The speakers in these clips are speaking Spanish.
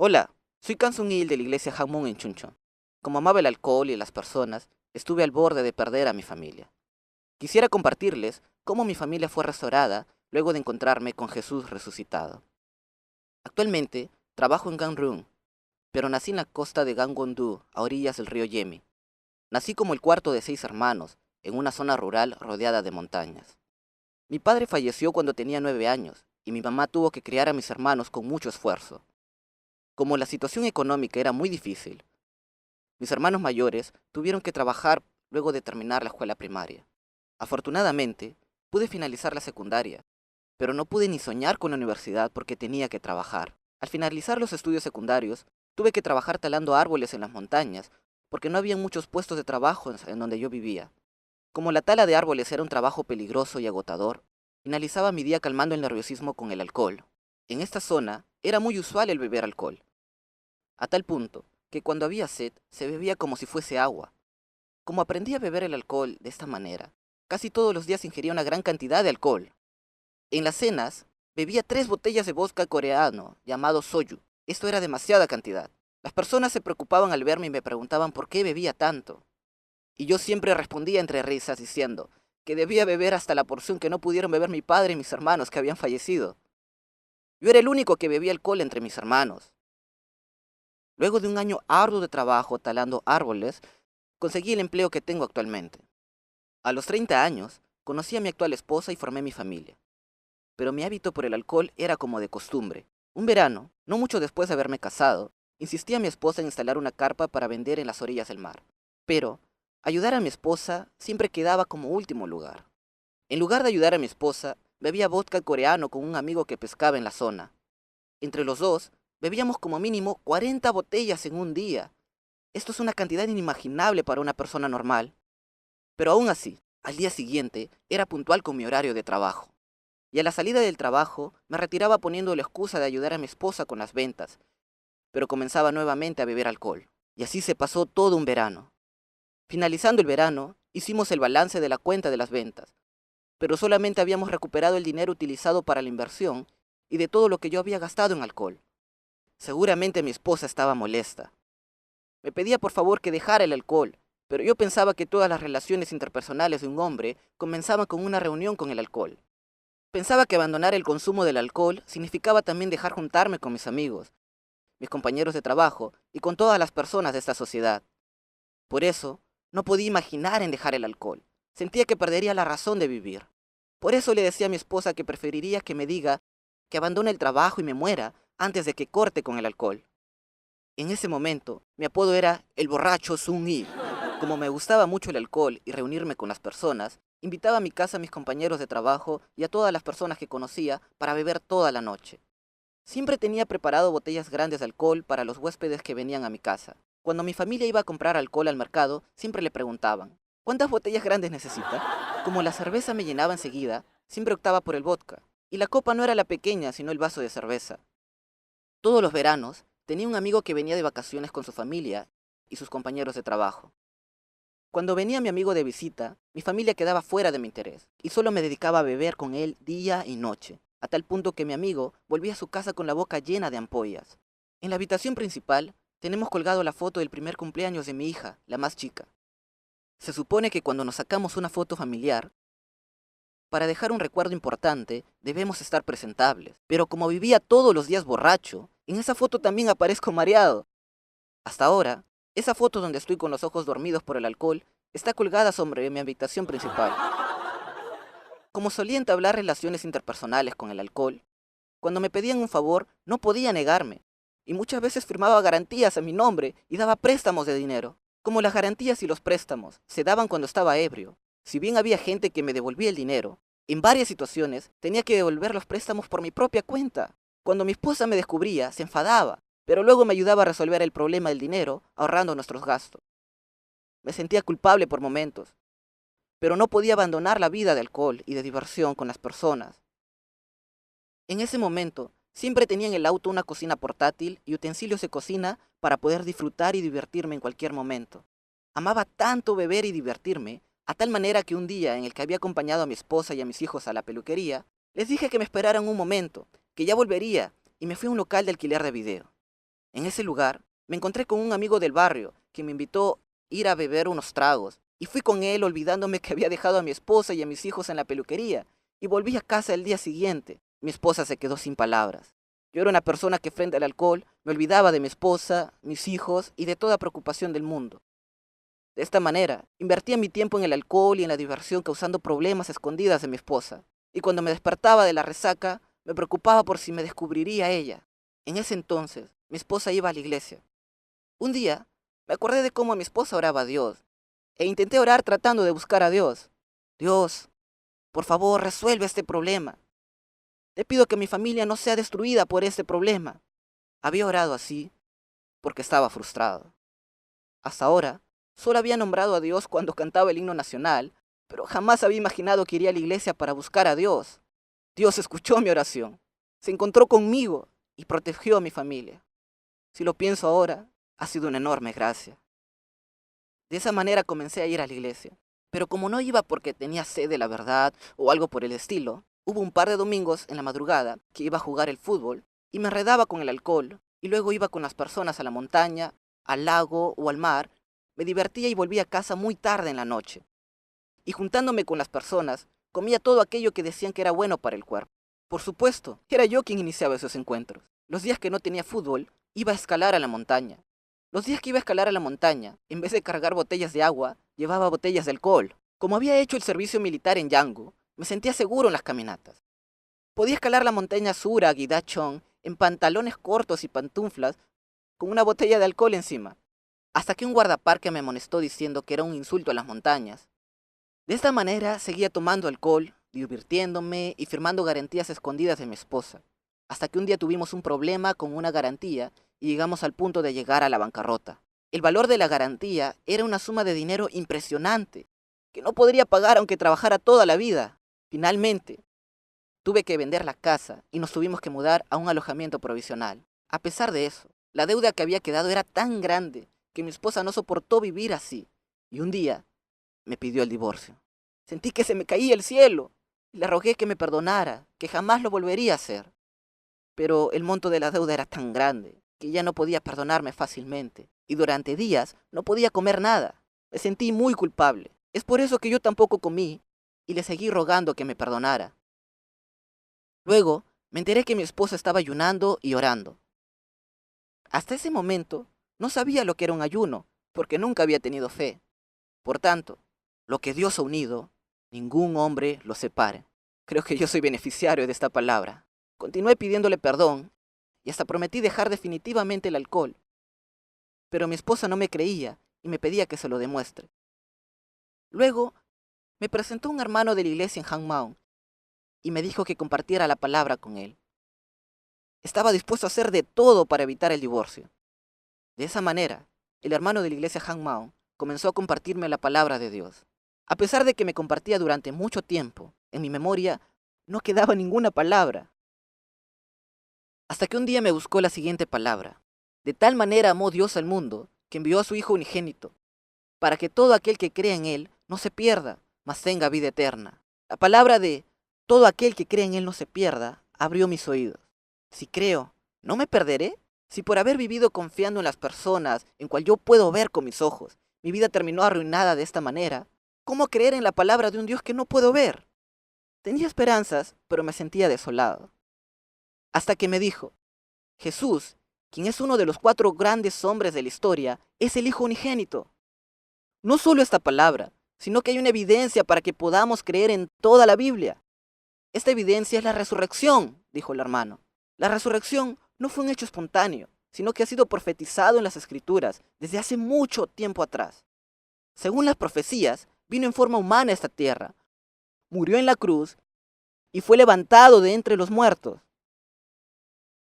Hola, soy Kansun Il de la iglesia Hangmun en Chuncheon. Como amaba el alcohol y las personas, estuve al borde de perder a mi familia. Quisiera compartirles cómo mi familia fue restaurada luego de encontrarme con Jesús resucitado. Actualmente trabajo en Gangneung, pero nací en la costa de Gangwon-do, a orillas del río Yemi. Nací como el cuarto de 6 hermanos, en una zona rural rodeada de montañas. Mi padre falleció cuando tenía 9 años y mi mamá tuvo que criar a mis hermanos con mucho esfuerzo. Como la situación económica era muy difícil, mis hermanos mayores tuvieron que trabajar luego de terminar la escuela primaria. Afortunadamente, pude finalizar la secundaria, pero no pude ni soñar con la universidad porque tenía que trabajar. Al finalizar los estudios secundarios, tuve que trabajar talando árboles en las montañas, porque no había muchos puestos de trabajo en donde yo vivía. Como la tala de árboles era un trabajo peligroso y agotador, finalizaba mi día calmando el nerviosismo con el alcohol. En esta zona era muy usual el beber alcohol, a tal punto que cuando había sed se bebía como si fuese agua. Como aprendí a beber el alcohol de esta manera, casi todos los días ingería una gran cantidad de alcohol. En las cenas, bebía 3 botellas de vodka coreano llamado soju. Esto era demasiada cantidad. Las personas se preocupaban al verme y me preguntaban por qué bebía tanto. Y yo siempre respondía entre risas diciendo que debía beber hasta la porción que no pudieron beber mi padre y mis hermanos que habían fallecido. Yo era el único que bebía alcohol entre mis hermanos. Luego de un año arduo de trabajo talando árboles, conseguí el empleo que tengo actualmente. A los 30 años, conocí a mi actual esposa y formé mi familia. Pero mi hábito por el alcohol era como de costumbre. Un verano, no mucho después de haberme casado, insistí a mi esposa en instalar una carpa para vender en las orillas del mar. Pero, ayudar a mi esposa siempre quedaba como último lugar. En lugar de ayudar a mi esposa, bebía vodka coreano con un amigo que pescaba en la zona. Entre los dos, bebíamos como mínimo 40 botellas en un día. Esto es una cantidad inimaginable para una persona normal. Pero aún así, al día siguiente, era puntual con mi horario de trabajo. Y a la salida del trabajo, me retiraba poniendo la excusa de ayudar a mi esposa con las ventas, pero comenzaba nuevamente a beber alcohol. Y así se pasó todo un verano. Finalizando el verano, hicimos el balance de la cuenta de las ventas, pero solamente habíamos recuperado el dinero utilizado para la inversión y de todo lo que yo había gastado en alcohol. Seguramente mi esposa estaba molesta. Me pedía por favor que dejara el alcohol, pero yo pensaba que todas las relaciones interpersonales de un hombre comenzaban con una reunión con el alcohol. Pensaba que abandonar el consumo del alcohol significaba también dejar juntarme con mis amigos, mis compañeros de trabajo y con todas las personas de esta sociedad. Por eso, no podía imaginar en dejar el alcohol. Sentía que perdería la razón de vivir. Por eso le decía a mi esposa que preferiría que me diga que abandone el trabajo y me muera antes de que corte con el alcohol. En ese momento, mi apodo era el borracho Sun Yi. Como me gustaba mucho el alcohol y reunirme con las personas, invitaba a mi casa a mis compañeros de trabajo y a todas las personas que conocía para beber toda la noche. Siempre tenía preparado botellas grandes de alcohol para los huéspedes que venían a mi casa. Cuando mi familia iba a comprar alcohol al mercado, siempre le preguntaban, ¿cuántas botellas grandes necesita? Como la cerveza me llenaba enseguida, siempre optaba por el vodka. Y la copa no era la pequeña, sino el vaso de cerveza. Todos los veranos, tenía un amigo que venía de vacaciones con su familia y sus compañeros de trabajo. Cuando venía mi amigo de visita, mi familia quedaba fuera de mi interés y solo me dedicaba a beber con él día y noche, a tal punto que mi amigo volvía a su casa con la boca llena de ampollas. En la habitación principal tenemos colgado la foto del primer cumpleaños de mi hija, la más chica. Se supone que cuando nos sacamos una foto familiar, para dejar un recuerdo importante, debemos estar presentables. Pero como vivía todos los días borracho, en esa foto también aparezco mareado. Hasta ahora, esa foto donde estoy con los ojos dormidos por el alcohol está colgada sobre mi habitación principal. Como solía entablar relaciones interpersonales con el alcohol, cuando me pedían un favor no podía negarme, y muchas veces firmaba garantías a mi nombre y daba préstamos de dinero. Como las garantías y los préstamos se daban cuando estaba ebrio, si bien había gente que me devolvía el dinero, en varias situaciones tenía que devolver los préstamos por mi propia cuenta. Cuando mi esposa me descubría, se enfadaba, pero luego me ayudaba a resolver el problema del dinero, ahorrando nuestros gastos. Me sentía culpable por momentos, pero no podía abandonar la vida de alcohol y de diversión con las personas. En ese momento, siempre tenía en el auto una cocina portátil y utensilios de cocina para poder disfrutar y divertirme en cualquier momento. Amaba tanto beber y divertirme, a tal manera que un día en el que había acompañado a mi esposa y a mis hijos a la peluquería, les dije que me esperaran un momento, que ya volvería, y me fui a un local de alquiler de video. En ese lugar me encontré con un amigo del barrio que me invitó a ir a beber unos tragos y fui con él olvidándome que había dejado a mi esposa y a mis hijos en la peluquería y volví a casa el día siguiente. Mi esposa se quedó sin palabras. Yo era una persona que frente al alcohol me olvidaba de mi esposa, mis hijos y de toda preocupación del mundo. De esta manera, invertía mi tiempo en el alcohol y en la diversión causando problemas a escondidas de mi esposa. Y cuando me despertaba de la resaca, me preocupaba por si me descubriría ella. En ese entonces, mi esposa iba a la iglesia. Un día, me acordé de cómo mi esposa oraba a Dios, e intenté orar tratando de buscar a Dios. Dios, por favor, resuelve este problema. Te pido que mi familia no sea destruida por este problema. Había orado así porque estaba frustrado. Hasta ahora, solo había nombrado a Dios cuando cantaba el himno nacional, pero jamás había imaginado que iría a la iglesia para buscar a Dios. Dios escuchó mi oración, se encontró conmigo y protegió a mi familia. Si lo pienso ahora, ha sido una enorme gracia. De esa manera comencé a ir a la iglesia. Pero como no iba porque tenía sed de la verdad o algo por el estilo, hubo un par de domingos en la madrugada que iba a jugar el fútbol y me enredaba con el alcohol y luego iba con las personas a la montaña, al lago o al mar, me divertía y volvía a casa muy tarde en la noche. Y juntándome con las personas, comía todo aquello que decían que era bueno para el cuerpo. Por supuesto, era yo quien iniciaba esos encuentros. Los días que no tenía fútbol, iba a escalar a la montaña. Los días que iba a escalar a la montaña, en vez de cargar botellas de agua, llevaba botellas de alcohol. Como había hecho el servicio militar en Yango, me sentía seguro en las caminatas. Podía escalar la montaña Sura Guidachón en pantalones cortos y pantuflas con una botella de alcohol encima, hasta que un guardaparque me amonestó diciendo que era un insulto a las montañas. De esta manera seguía tomando alcohol, divirtiéndome y firmando garantías escondidas de mi esposa, hasta que un día tuvimos un problema con una garantía y llegamos al punto de llegar a la bancarrota. El valor de la garantía era una suma de dinero impresionante, que no podría pagar aunque trabajara toda la vida. Finalmente, tuve que vender la casa y nos tuvimos que mudar a un alojamiento provisional. A pesar de eso, la deuda que había quedado era tan grande que mi esposa no soportó vivir así, y un día me pidió el divorcio. Sentí que se me caía el cielo, y le rogué que me perdonara, que jamás lo volvería a hacer. Pero el monto de la deuda era tan grande que ya no podía perdonarme fácilmente, y durante días no podía comer nada. Me sentí muy culpable. Es por eso que yo tampoco comí, y le seguí rogando que me perdonara. Luego, me enteré que mi esposa estaba ayunando y orando. Hasta ese momento, no sabía lo que era un ayuno, porque nunca había tenido fe. Por tanto, lo que Dios ha unido, ningún hombre lo separe. Creo que yo soy beneficiario de esta palabra. Continué pidiéndole perdón y hasta prometí dejar definitivamente el alcohol. Pero mi esposa no me creía y me pedía que se lo demuestre. Luego, me presentó un hermano de la iglesia en Hangmao y me dijo que compartiera la palabra con él. Estaba dispuesto a hacer de todo para evitar el divorcio. De esa manera, el hermano de la iglesia Hangmao comenzó a compartirme la palabra de Dios. A pesar de que me compartía durante mucho tiempo, en mi memoria no quedaba ninguna palabra. Hasta que un día me buscó la siguiente palabra. De tal manera amó Dios al mundo, que envió a su Hijo unigénito, para que todo aquel que cree en Él no se pierda, mas tenga vida eterna. La palabra de todo aquel que cree en Él no se pierda abrió mis oídos. Si creo, ¿no me perderé? Si por haber vivido confiando en las personas, en cual yo puedo ver con mis ojos, mi vida terminó arruinada de esta manera, ¿cómo creer en la palabra de un Dios que no puedo ver? Tenía esperanzas, pero me sentía desolado. Hasta que me dijo, Jesús, quien es uno de los 4 grandes hombres de la historia, es el Hijo unigénito. No solo esta palabra, sino que hay una evidencia para que podamos creer en toda la Biblia. Esta evidencia es la resurrección, dijo el hermano. La resurrección no fue un hecho espontáneo, sino que ha sido profetizado en las Escrituras desde hace mucho tiempo atrás. Según las profecías, vino en forma humana a esta tierra, murió en la cruz y fue levantado de entre los muertos.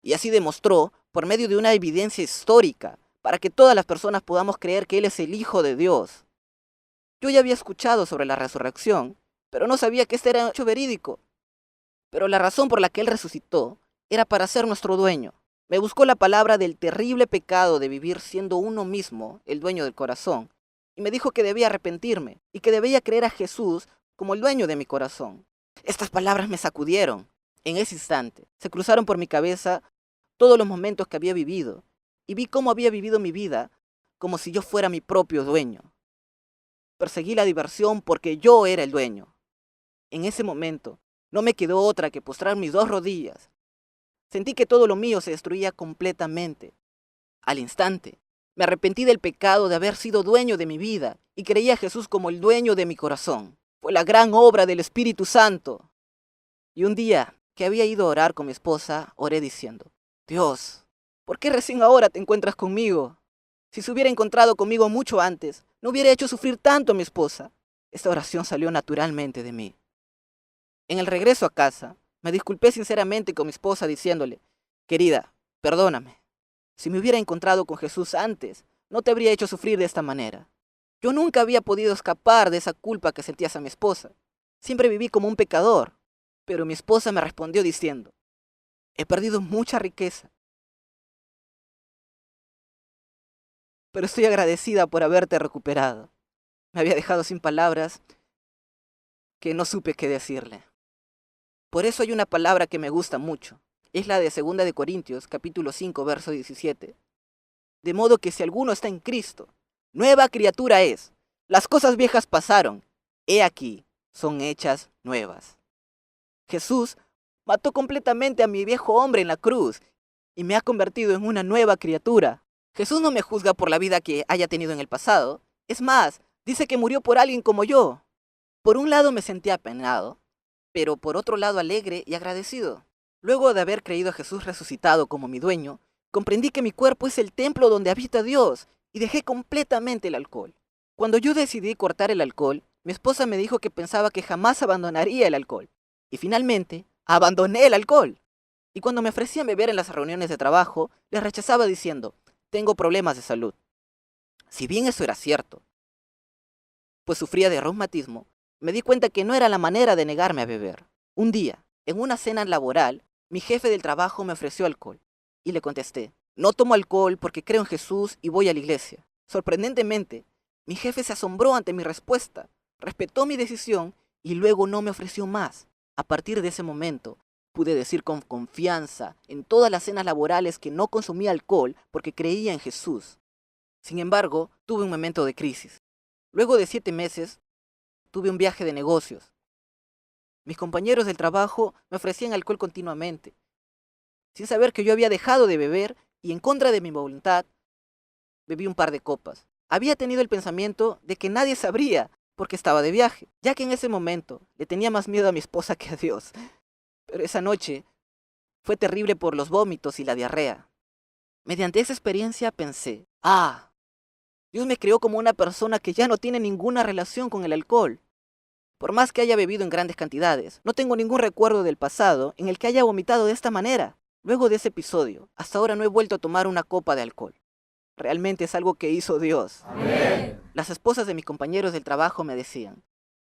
Y así demostró, por medio de una evidencia histórica, para que todas las personas podamos creer que Él es el Hijo de Dios. Yo ya había escuchado sobre la resurrección, pero no sabía que este era un hecho verídico. Pero la razón por la que Él resucitó era para ser nuestro dueño. Me buscó la palabra del terrible pecado de vivir siendo uno mismo el dueño del corazón, y me dijo que debía arrepentirme y que debía creer a Jesús como el dueño de mi corazón. Estas palabras me sacudieron. En ese instante se cruzaron por mi cabeza todos los momentos que había vivido y vi cómo había vivido mi vida como si yo fuera mi propio dueño. Perseguí la diversión porque yo era el dueño. En ese momento, no me quedó otra que postrar mis 2 rodillas. Sentí que todo lo mío se destruía completamente. Al instante, me arrepentí del pecado de haber sido dueño de mi vida y creí a Jesús como el dueño de mi corazón. Fue la gran obra del Espíritu Santo. Y un día que había ido a orar con mi esposa, oré diciendo: Dios, ¿por qué recién ahora te encuentras conmigo? Si se hubiera encontrado conmigo mucho antes, no hubiera hecho sufrir tanto a mi esposa. Esta oración salió naturalmente de mí. En el regreso a casa, me disculpé sinceramente con mi esposa diciéndole: querida, perdóname. Si me hubiera encontrado con Jesús antes, no te habría hecho sufrir de esta manera. Yo nunca había podido escapar de esa culpa que sentía hacia mi esposa. Siempre viví como un pecador. Pero mi esposa me respondió diciendo: he perdido mucha riqueza, pero estoy agradecida por haberte recuperado. Me había dejado sin palabras que no supe qué decirle. Por eso hay una palabra que me gusta mucho. Es la de 2 Corintios, capítulo 5, verso 17. De modo que si alguno está en Cristo, nueva criatura es. Las cosas viejas pasaron. He aquí, son hechas nuevas. Jesús mató completamente a mi viejo hombre en la cruz y me ha convertido en una nueva criatura. Jesús no me juzga por la vida que haya tenido en el pasado. Es más, dice que murió por alguien como yo. Por un lado me sentí apenado, pero por otro lado alegre y agradecido. Luego de haber creído a Jesús resucitado como mi dueño, comprendí que mi cuerpo es el templo donde habita Dios y dejé completamente el alcohol. Cuando yo decidí cortar el alcohol, mi esposa me dijo que pensaba que jamás abandonaría el alcohol. Y finalmente, abandoné el alcohol. Y cuando me ofrecían beber en las reuniones de trabajo, les rechazaba diciendo: tengo problemas de salud. Si bien eso era cierto, pues sufría de reumatismo, me di cuenta que no era la manera de negarme a beber. Un día, en una cena laboral, mi jefe del trabajo me ofreció alcohol. Y le contesté: no tomo alcohol porque creo en Jesús y voy a la iglesia. Sorprendentemente, mi jefe se asombró ante mi respuesta, respetó mi decisión y luego no me ofreció más. A partir de ese momento, pude decir con confianza en todas las cenas laborales que no consumía alcohol porque creía en Jesús. Sin embargo, tuve un momento de crisis. Luego de 7 meses, tuve un viaje de negocios. Mis compañeros del trabajo me ofrecían alcohol continuamente, sin saber que yo había dejado de beber y en contra de mi voluntad, bebí un par de copas. Había tenido el pensamiento de que nadie sabría porque estaba de viaje, ya que en ese momento le tenía más miedo a mi esposa que a Dios. Pero esa noche fue terrible por los vómitos y la diarrea. Mediante esa experiencia pensé: Dios me creó como una persona que ya no tiene ninguna relación con el alcohol. Por más que haya bebido en grandes cantidades, no tengo ningún recuerdo del pasado en el que haya vomitado de esta manera. Luego de ese episodio, hasta ahora no he vuelto a tomar una copa de alcohol. Realmente es algo que hizo Dios. Amén. Las esposas de mis compañeros del trabajo me decían: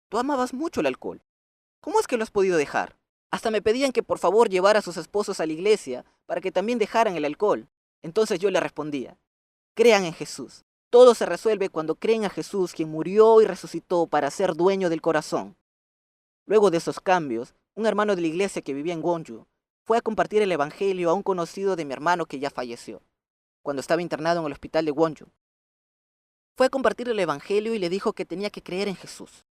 tú amabas mucho el alcohol. ¿Cómo es que lo has podido dejar? Hasta me pedían que por favor llevara a sus esposos a la iglesia para que también dejaran el alcohol. Entonces yo le respondía: crean en Jesús. Todo se resuelve cuando creen a Jesús, quien murió y resucitó para ser dueño del corazón. Luego de esos cambios, un hermano de la iglesia que vivía en Gwonju fue a compartir el evangelio a un conocido de mi hermano que ya falleció, cuando estaba internado en el hospital de Gwonju. Fue a compartir el evangelio y le dijo que tenía que creer en Jesús.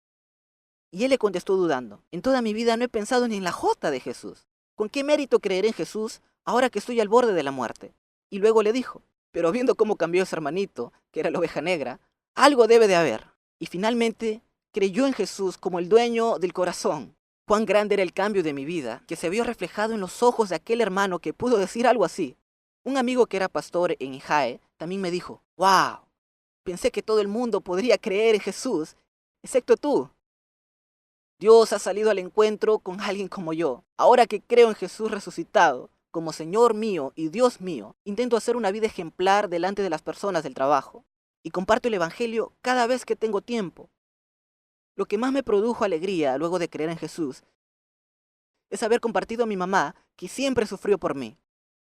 Y él le contestó dudando: en toda mi vida no he pensado ni en la jota de Jesús. ¿Con qué mérito creeré en Jesús ahora que estoy al borde de la muerte? Y luego le dijo: pero viendo cómo cambió ese hermanito, que era la oveja negra, algo debe de haber. Y finalmente creyó en Jesús como el dueño del corazón. Cuán grande era el cambio de mi vida, que se vio reflejado en los ojos de aquel hermano que pudo decir algo así. Un amigo que era pastor en Ijae también me dijo: wow, pensé que todo el mundo podría creer en Jesús, excepto tú. Dios ha salido al encuentro con alguien como yo. Ahora que creo en Jesús resucitado, como Señor mío y Dios mío, intento hacer una vida ejemplar delante de las personas del trabajo. Y comparto el Evangelio cada vez que tengo tiempo. Lo que más me produjo alegría luego de creer en Jesús es haber compartido a mi mamá, que siempre sufrió por mí.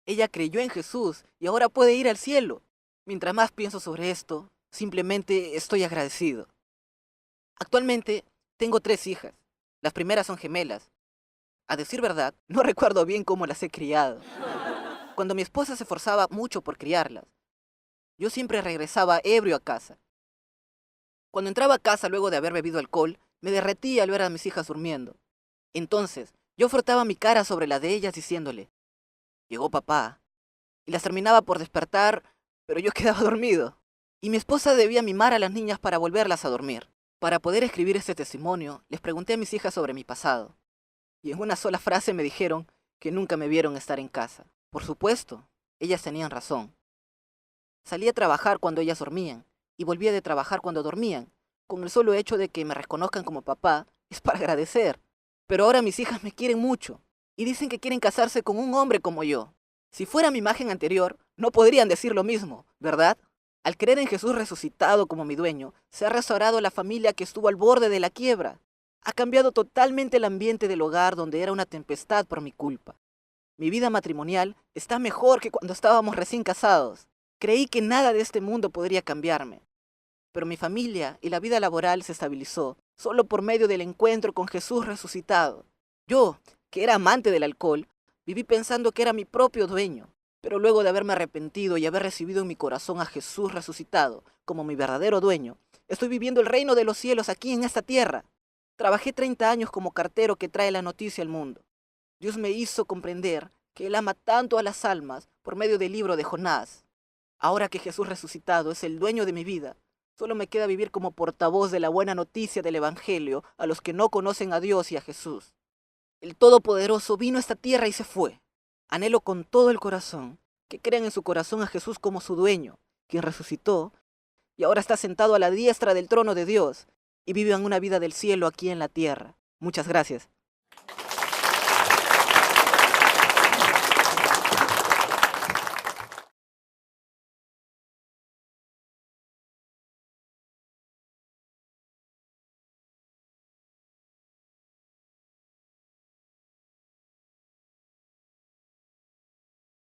Ella creyó en Jesús y ahora puede ir al cielo. Mientras más pienso sobre esto, simplemente estoy agradecido. Actualmente tengo 3 hijas. Las primeras son gemelas. A decir verdad, no recuerdo bien cómo las he criado. Cuando mi esposa se esforzaba mucho por criarlas, yo siempre regresaba ebrio a casa. Cuando entraba a casa luego de haber bebido alcohol, me derretía al ver a mis hijas durmiendo. Entonces, yo frotaba mi cara sobre la de ellas diciéndole, llegó papá, y las terminaba por despertar, pero yo quedaba dormido. Y mi esposa debía mimar a las niñas para volverlas a dormir. Para poder escribir este testimonio, les pregunté a mis hijas sobre mi pasado, y en una sola frase me dijeron que nunca me vieron estar en casa. Por supuesto, ellas tenían razón. Salí a trabajar cuando ellas dormían, y volvía de trabajar cuando dormían. Con el solo hecho de que me reconozcan como papá, es para agradecer. Pero ahora mis hijas me quieren mucho, y dicen que quieren casarse con un hombre como yo. Si fuera mi imagen anterior, no podrían decir lo mismo, ¿verdad? Al creer en Jesús resucitado como mi dueño, se ha restaurado la familia que estuvo al borde de la quiebra. Ha cambiado totalmente el ambiente del hogar donde era una tempestad por mi culpa. Mi vida matrimonial está mejor que cuando estábamos recién casados. Creí que nada de este mundo podría cambiarme. Pero mi familia y la vida laboral se estabilizó solo por medio del encuentro con Jesús resucitado. Yo, que era amante del alcohol, viví pensando que era mi propio dueño. Pero luego de haberme arrepentido y haber recibido en mi corazón a Jesús resucitado como mi verdadero dueño, estoy viviendo el reino de los cielos aquí en esta tierra. Trabajé 30 años como cartero que trae la noticia al mundo. Dios me hizo comprender que Él ama tanto a las almas por medio del libro de Jonás. Ahora que Jesús resucitado es el dueño de mi vida, solo me queda vivir como portavoz de la buena noticia del Evangelio a los que no conocen a Dios y a Jesús. El Todopoderoso vino a esta tierra y se fue. Anhelo con todo el corazón que crean en su corazón a Jesús como su dueño, quien resucitó y ahora está sentado a la diestra del trono de Dios y vivan una vida del cielo aquí en la tierra. Muchas gracias.